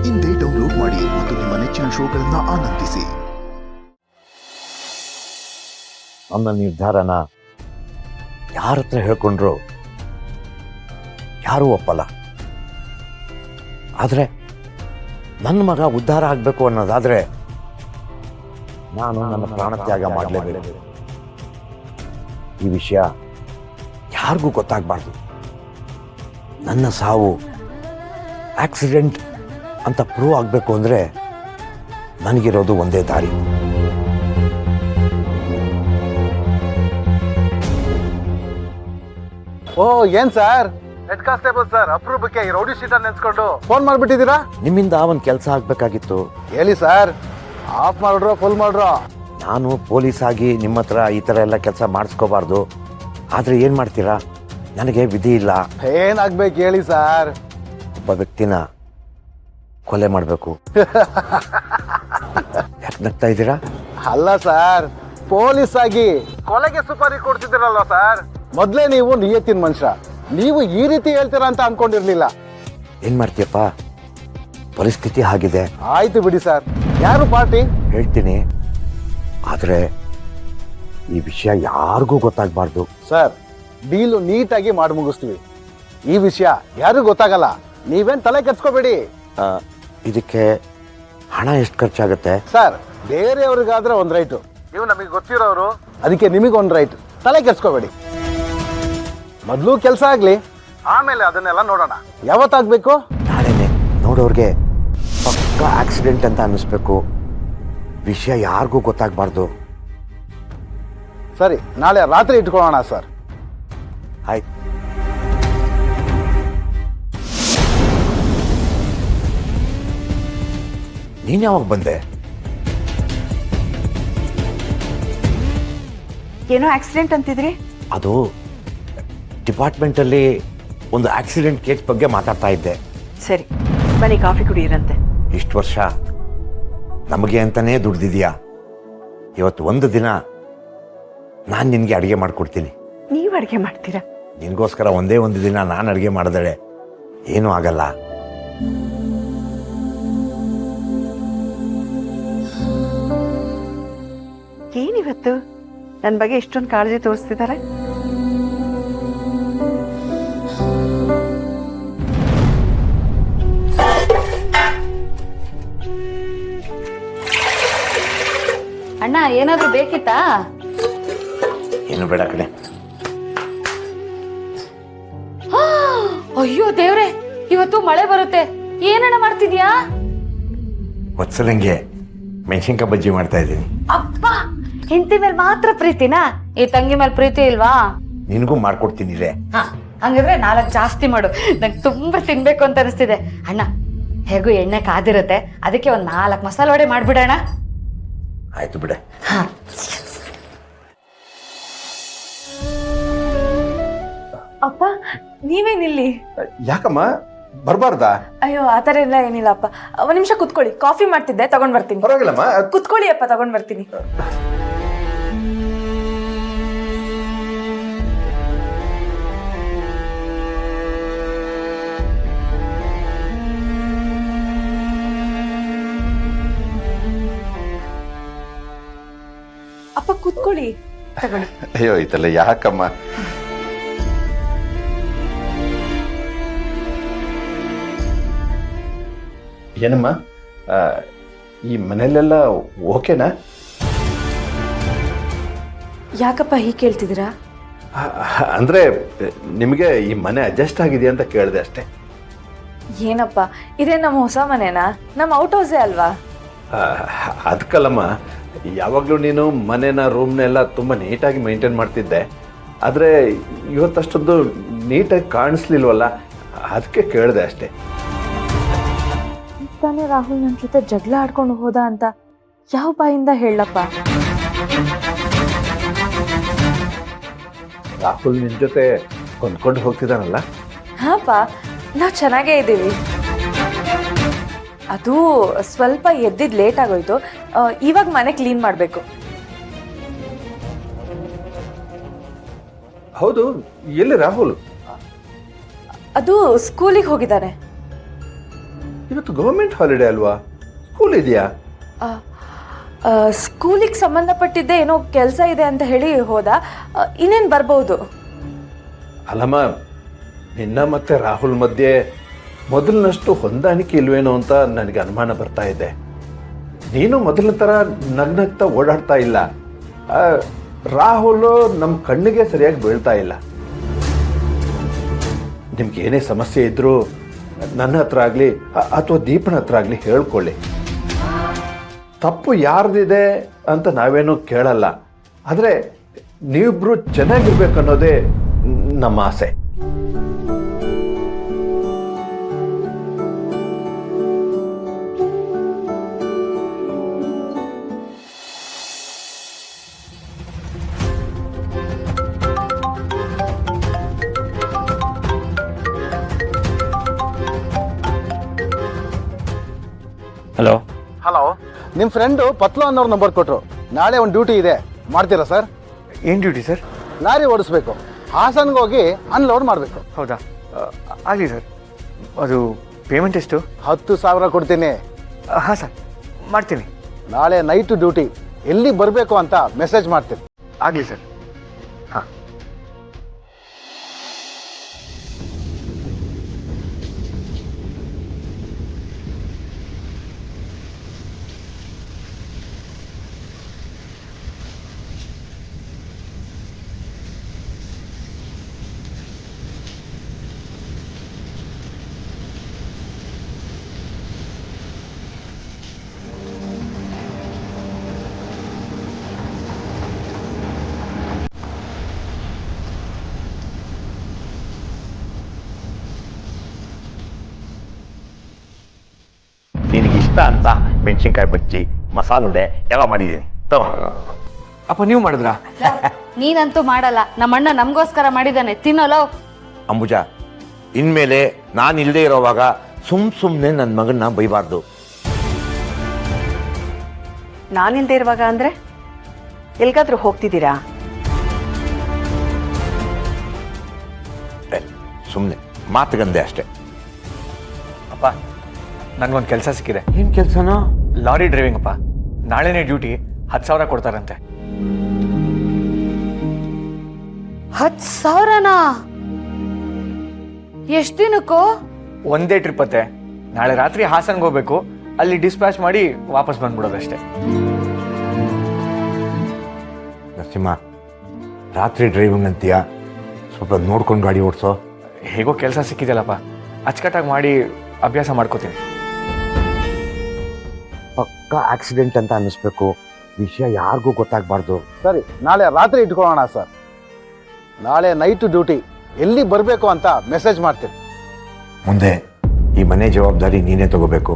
ಇಂದೇ ಡೌನ್ಲೋಡ್ ಮಾಡಿ ಮತ್ತು ನಿಮ್ಮ ನೆಚ್ಚಿನ ಶೋಗಳನ್ನು ಆನಂದಿಸಿ. ನನ್ನ ನಿರ್ಧಾರನ ಯಾರ ಹತ್ರ ಹೇಳ್ಕೊಂಡ್ರು ಯಾರೂ ಒಪ್ಪಲ್ಲ. ಆದರೆ ನನ್ನ ಮಗ ಉದ್ಧಾರ ಆಗಬೇಕು ಅನ್ನೋದಾದರೆ ನಾನು ನನ್ನ ಪ್ರಾಣತ್ಯಾಗ ಮಾಡಲೇಬೇಕು. ಈ ವಿಷಯ ಯಾರಿಗೂ ಗೊತ್ತಾಗಬಾರ್ದು. ನನ್ನ ಸಾವು ಆಕ್ಸಿಡೆಂಟ್ ಅಂತ ಪ್ರೂವ್ ಆಗಬೇಕು ಅಂದರೆ ನನಗಿರೋದು ಒಂದೇ ದಾರಿ. ಓ ಏನ್ ಸರ್, ಹೆಡ್ ಕಾನ್ಸ್ಟೇಬಲ್ ಸರ್, ಅಪ್ರೂಪಕ್ಕೆ ಈ ರೌಡಿ ಶೀಟ್ ನೆನ್ಸ್ಕೊಂಡು ಫೋನ್ ಮಾಡ್ಬಿಟ್ಟಿದ್ದೀರಾ? ನಿಮ್ಮಿಂದ ಒಂದು ಕೆಲಸ ಆಗಬೇಕಾಗಿತ್ತು. ಹೇಳಿ ಸರ್, ಆಫ್ ಮಾಡ್ರೋ ಫುಲ್ ಮಾಡ್ರೋ? ನಾನು ಪೊಲೀಸ್ ಆಗಿ ನಿಮ್ಮ ಹತ್ರ ಈ ಥರ ಎಲ್ಲ ಕೆಲಸ ಮಾಡಿಸ್ಕೋಬಾರ್ದು. ಆದರೆ ಏನು ಮಾಡ್ತೀರಾ, ನನಗೆ ವಿಧಿ ಇಲ್ಲ. ಏನಾಗ್ಬೇಕು ಹೇಳಿ ಸರ್? ಒಬ್ಬ ವ್ಯಕ್ತಿನ ಕೊಲೆ ಮಾಡಬೇಕು. ಯಾಕೆ ನಗ್ತಾ ಇದ್ದೀರಾ? ಅಲ್ಲ ಸರ್, ಪೊಲೀಸ್ ಆಗಿ ಕೊಲೆಗೆ ಸುಪಾರಿ ಕೊಡ್ತಿದ್ದೀರಲ್ವ ಸರ್? ಮೊದ್ಲೇ ನೀವು ನಿಯತ್ತಿನ ಮನುಷ್ಯ, ನೀವು ಈ ರೀತಿ ಹೇಳ್ತೀರಾ ಅಂತ ಅನ್ಕೊಂಡಿರ್ಲಿಲ್ಲ. ಏನು ಮಾಡ್ತೀಯಪ್ಪ, ಪರಿಸ್ಥಿತಿ ಆಗಿದೆ. ಆಯ್ತು ಬಿಡಿ ಸರ್, ಯಾರು ಪಾರ್ಟಿ? ಹೇಳ್ತೀನಿ, ಆದರೆ ಈ ವಿಷಯ ಯಾರಿಗೂ ಗೊತ್ತಾಗಬಾರ್ದು. ಸರ್, ಡೀಲು ನೀಟಾಗಿ ಮಾಡಿ ಮುಗಿಸ್ತೀವಿ. ಈ ವಿಷಯ ಯಾರಿಗೂ ಗೊತ್ತಾಗಲ್ಲ, ನೀವೇನ್ ತಲೆ ಕೆಡ್ಸ್ಕೋಬೇಡಿ. ಇದಕ್ಕೆ ಹಣ ಎಷ್ಟು ಖರ್ಚಾಗುತ್ತೆ? ಸರ್, ಬೇರೆಯವ್ರಿಗಾದ್ರೆ ಒಂದ್ ರೈಟು, ನೀವು ನಮಗೆ ಗೊತ್ತಿರೋರು, ಅದಕ್ಕೆ ನಿಮಗೊಂದು ರೈಟ್. ತಲೆ ಕೆಡ್ಸ್ಕೋಬೇಡಿ. ಮೊದಲು ಕೆಲಸ ಆಗ್ಲಿ, ಆಮೇಲೆ ಅದನ್ನೆಲ್ಲ ನೋಡೋಣ. ಯಾವತ್ತಾಗಬೇಕು? ನಾಳೆನೆ. ನೋಡೋರ್ಗೆ ಪಕ್ಕ ಆಕ್ಸಿಡೆಂಟ್ ಅಂತ ಅನ್ನಿಸ್ಬೇಕು. ವಿಷಯ ಯಾರಿಗೂ ಗೊತ್ತಾಗಬಾರ್ದು. ಸರಿ, ನಾಳೆ ರಾತ್ರಿ ಇಟ್ಕೊಳ್ಳೋಣ ಸರ್. ಆಯ್ತು. ನೀನು ಯಾವಾಗ ಬಂದೆ? ಏನೋ ಆಕ್ಸಿಡೆಂಟ್ ಅಂತಿದ್ರಿ? ಅದು ಡಿಪಾರ್ಟ್ಮೆಂಟಲ್ಲಿ ಒಂದು ಆಕ್ಸಿಡೆಂಟ್ ಕೇಸ್ ಬಗ್ಗೆ ಮಾತಾಡ್ತಾ ಇದ್ದೆ. ಸರಿ, ಬನ್ನಿ ಕಾಫಿ ಕುಡಿಯಿರಂತೆ. ಇಷ್ಟು ವರ್ಷ ನಮಗೆ ಅಂತಾನೇ ದುಡ್ದಿದ್ಯಾ. ಇವತ್ತು ಒಂದು ದಿನ ನಾನು ನಿನಗೆ ಅಡುಗೆ ಮಾಡಿಕೊಡ್ತೀನಿ. ನೀವು ಅಡುಗೆ ಮಾಡ್ತೀರಾ? ನಿನಗೋಸ್ಕರ ಒಂದೇ ಒಂದು ದಿನ ನಾನು ಅಡುಗೆ ಮಾಡಿದಳೆ ಏನೂ ಆಗಲ್ಲ. ಏನಿವತ್ತು ನನ್ನ ಬಗ್ಗೆ ಇಷ್ಟೊಂದು ಕಾಳಜಿ ತೋರಿಸ್ತಿದ್ದಾರೆ? ಅಣ್ಣ, ಏನಾದ್ರೂ ಬೇಕಿತ್ತಾ? ಏನು ಬೇಡ ಕಡೆ. ಅಯ್ಯೋ ದೇವ್ರೆ, ಇವತ್ತು ಮಳೆ ಬರುತ್ತೆ. ಏನಣ್ಣ ಮಾಡ್ತಿದ್ಯಾ? ವತ್ಸಲಂಗೆ ಮೆಣಸಿನ್ಕಾಯಿ ಬಜ್ಜಿ ಮಾಡ್ತಾ ಇದ್ದೀನಿ. ಅಪ್ಪ, ಹೆಂಡತಿ ಮೇಲೆ ಮಾತ್ರ ಪ್ರೀತಿನಾ? ಈ ತಂಗಿ ಮೇಲೆ ಪ್ರೀತಿ ಇಲ್ವಾ? ನಿನಗೂ ಮಾಡ್ಕೊಡ್ತೀನಿ ರೇ. ಹಂಗಿದ್ರೆ 4 ಜಾಸ್ತಿ ಮಾಡು, ನಂಗೆ ತುಂಬಾ ತಿನ್ಬೇಕು ಅಂತ ಅನಿಸ್ತಿದೆ. ಅಣ್ಣ, ಹೇಗೂ ಎಣ್ಣೆ ಕಾದಿರುತ್ತೆ, ಅದಕ್ಕೆ ಒಂದು 4 ಮಸಾಲೆ ವಡೆ ಮಾಡ್ಬಿಡೋಣ. ಆಯ್ತು ಬಿಡ. ಅಪ್ಪ, ನೀವೇನಿಲ್ಲಿ? ಯಾಕಮ್ಮ ಬರ್ಬಾರ್ದಾ? ಅಯ್ಯೋ, ಆತರ ಎಲ್ಲ ಏನಿಲ್ಲ ಅಪ್ಪ. ಒಂದ್ ನಿಮಿಷ ಕುತ್ಕೊಳ್ಳಿ, ಕಾಫಿ ಮಾಡ್ತಿದ್ದೆ, ತಗೊಂಡ್ ಬರ್ತೀನಿ. ಪರವಾಗಿಲ್ಲಮ್ಮ, ಕುತ್ಕೊಳ್ಳಿ ಅಪ್ಪ, ತಗೊಂಡ್ ಬರ್ತೀನಿ. ಅಪ್ಪ ಕುತ್ಕೊಳ್ಳಿ, ತಗೊಳ್ಳಿ. ಅಯ್ಯೋ ಇದೆಲ್ಲ ಯಾಕಮ್ಮ? ಏನಮ್ಮ, ಈ ಮನೆಯಲ್ಲೆಲ್ಲ ಓಕೆನಾ? ಯಾಕಪ್ಪ ಹೀಗೆ ಕೇಳ್ತಿದ್ದೀರಾ? ಅಂದ್ರೆ ನಿಮಗೆ ಈ ಮನೆ ಅಡ್ಜಸ್ಟ್ ಆಗಿದೆ ಅಂತ ಕೇಳಿದೆ ಅಷ್ಟೇ. ಏನಪ್ಪ, ಇದೇ ನಮ್ಮ ಹೊಸ ಮನೆನಾ? ನಮ್ಮ ಔಟ್ ಹೌಸೇ ಅಲ್ವಾ? ಅದಕ್ಕಲ್ಲಮ್ಮ, ಯಾವಾಗಲೂ ನೀನು ಮನೆನ ರೂಮ್ನೆಲ್ಲ ತುಂಬ ನೀಟಾಗಿ ಮೇಂಟೈನ್ ಮಾಡ್ತಿದ್ದೆ. ಆದರೆ ಇವತ್ತಷ್ಟೊಂದು ನೀಟಾಗಿ ಕಾಣಿಸ್ಲಿಲ್ವಲ್ಲ, ಅದಕ್ಕೆ ಕೇಳಿದೆ ಅಷ್ಟೇ. ತಾನೇ ರಾಹುಲ್ ನನ್ನ ಜೊತೆ ಜಗಳ ಆಡ್ಕೊಂಡು ಹೋದ ಅಂತ ಯಾವ ಬಾಯಿಂದ ಹೇಳಪ್ಪ? ರಾಹುಲ್ ನಿನ್ನ ಜೊತೆ ಕೊಂಡ್ಕೊಂಡು ಹೋಗ್ತಿದ್ದಾನಲ್ಲ? ಹಾಪ, ನಾವು ಚೆನ್ನಾಗೇ ಇದ್ದೀವಿ. ಅದು ಸ್ವಲ್ಪ ಎದ್ದಿದ್ದು ಲೇಟ್ ಆಗೋಯ್ತು. ಇವಾಗ ಮನೆ ಕ್ಲೀನ್ ಮಾಡಬೇಕು. ಹೌದು, ಎಲ್ಲಿ ರಾಹುಲ್? ಅದು ಸ್ಕೂಲಿಗೆ ಹೋಗಿದ್ದಾನೆ. ಇವತ್ತು ಗೌರ್ಮೆಂಟ್ ಹಾಲಿಡೇ ಅಲ್ವಾ? ಸ್ಕೂಲ್ ಇದೆಯಾ? ಸ್ಕೂಲಿಗೆ ಸಂಬಂಧಪಟ್ಟಿದ್ದೆ ಏನೋ ಕೆಲಸ ಇದೆ ಅಂತ ಹೇಳಿ ಹೋದ. ಇನ್ನೇನು ಬರ್ಬೋದು. ಅಲ್ಲಮ್ಮ, ನಿನ್ನ ಮತ್ತೆ ರಾಹುಲ್ ಮಧ್ಯೆ ಮೊದಲಿನಷ್ಟು ಹೊಂದಾಣಿಕೆ ಇಲ್ವೇನೋ ಅಂತ ನನಗೆ ಅನುಮಾನ ಬರ್ತಾ ಇದೆ. ನೀನು ಮೊದಲಿನ ಥರ ನಗ್ನಗ್ತಾ ಓಡಾಡ್ತಾ ಇಲ್ಲ. ರಾಹುಲ್ ನಮ್ಮ ಕಣ್ಣಿಗೆ ಸರಿಯಾಗಿ ಬೀಳ್ತಾ ಇಲ್ಲ. ನಿಮ್ಗೆ ಏನೇ ಸಮಸ್ಯೆ ಇದ್ರೂ ನನ್ನ ಹತ್ರ ಆಗಲಿ ಅಥವಾ ದೀಪನ ಹತ್ರ ಆಗಲಿ ಹೇಳ್ಕೊಳ್ಳಿ. ತಪ್ಪು ಯಾರ್ದಿದೆ ಅಂತ ನಾವೇನು ಕೇಳಲ್ಲ. ಆದರೆ ನೀವಿಬ್ರು ಚೆನ್ನಾಗಿರ್ಬೇಕು ಅನ್ನೋದೇ ನಮ್ಮ ಆಸೆ. ಹಲೋ. ಹಲೋ, ನಿಮ್ಮ ಫ್ರೆಂಡು ಪತ್ಲು ಅನ್ನೋರು ನಂಬರ್ ಕೊಟ್ಟರು. ನಾಳೆ ಒಂದು ಡ್ಯೂಟಿ ಇದೆ, ಮಾಡ್ತೀರಾ ಸರ್? ಏನು ಡ್ಯೂಟಿ ಸರ್? ಲಾರಿ ಓಡಿಸ್ಬೇಕು. ಹಾಸನ್ಗೆ ಹೋಗಿ ಅನ್ಲೋಡ್ ಮಾಡಬೇಕು. ಹೌದಾ, ಆಗಲಿ ಸರ್. ಅದು ಪೇಮೆಂಟ್ ಎಷ್ಟು? 10,000 ಕೊಡ್ತೀನಿ. ಹಾಂ ಸರ್, ಮಾಡ್ತೀನಿ. ನಾಳೆ ನೈಟ್ ಡ್ಯೂಟಿ, ಎಲ್ಲಿ ಬರಬೇಕು ಅಂತ ಮೆಸೇಜ್ ಮಾಡ್ತೀನಿ. ಆಗಲಿ ಸರ್. ಹಾಂ. ನಿನಗಿಷ್ಟ ಅಂತ ಮೆಣಸಿನ್ಕಾಯಿ ಬಜ್ಜಿ, ಮಸಾಲೆ ಎಲ್ಲ ಮಾಡಿದ್ದೀನಿ. ಅಪ್ಪ ನೀವು ಮಾಡಿದ್ರಾ? ನೀನಂತೂ ಮಾಡಲ್ಲ. ನಮ್ಮಣ್ಣ ನಮಗೋಸ್ಕರ ಮಾಡಿದ್ದಾನೆ, ತಿನ್ನೋಲೋ. ಅಂಬುಜಾ, ಇನ್ಮೇಲೆ ನಾನು ಇಲ್ಲದೆ ಇರೋವಾಗ ಸುಮ್ಮನೆ ನನ್ನ ಮಗನ್ನ ಬೈಬಾರ್ದು. ನಾನಿಲ್ದೇ ಇರುವಾಗ ಅಂದರೆ ಎಲ್ಗಾದ್ರೂ ಹೋಗ್ತಿದ್ದೀರಾ? ಸುಮ್ಮನೆ ಮಾತುಗಂದೆ ಅಷ್ಟೇ. ಅಪ್ಪ, ನನಗೊಂದು ಕೆಲಸ ಸಿಕ್ಕಿದೆ. ಏನು ಕೆಲಸನೋ? ಲಾರಿ ಡ್ರೈವಿಂಗ್ ಅಪ್ಪ. ನಾಳೆನೇ ಡ್ಯೂಟಿ. 10,000 ಕೊಡ್ತಾರಂತೆ. 10,000ನಾ? ಎಷ್ಟು ದಿನಕ್ಕೋ? ಒಂದೇ ಟ್ರಿಪ್ ಅತ್ತೆ. ನಾಳೆ ರಾತ್ರಿ ಹಾಸನ್ಗೆ ಹೋಗ್ಬೇಕು. ಅಲ್ಲಿ ಡಿಸ್ಪ್ಯಾಚ್ ಮಾಡಿ ವಾಪಸ್ ಬಂದ್ಬಿಡೋದಷ್ಟೇ. ನರಸಿಂಹ, ರಾತ್ರಿ ಡ್ರೈವಿಂಗ್ ಅಂತೀಯ, ಸ್ವಲ್ಪ ನೋಡ್ಕೊಂಡು ಗಾಡಿ ಓಡಿಸೋ. ಹೇಗೋ ಕೆಲಸ ಸಿಕ್ಕಿದೆಯಲ್ಲಪ್ಪ, ಅಚ್ಚುಕಟ್ಟಾಗಿ ಮಾಡಿ ಅಭ್ಯಾಸ ಮಾಡ್ಕೋತೀನಿ. ಪಕ್ಕ ಆಕ್ಸಿಡೆಂಟ್ ಅಂತ ಅನ್ನಿಸ್ಬೇಕು. ವಿಷಯ ಯಾರಿಗೂ ಗೊತ್ತಾಗಬಾರ್ದು. ಸರಿ, ನಾಳೆ ರಾತ್ರಿ ಇಟ್ಕೊಳ್ಳೋಣ ಸರ್. ನಾಳೆ ನೈಟ್ ಡ್ಯೂಟಿ, ಎಲ್ಲಿ ಬರಬೇಕು ಅಂತ ಮೆಸೇಜ್ ಮಾಡ್ತೀನಿ. ಮುಂದೆ ಈ ಮನೆ ಜವಾಬ್ದಾರಿ ನೀನೇ ತಗೋಬೇಕು.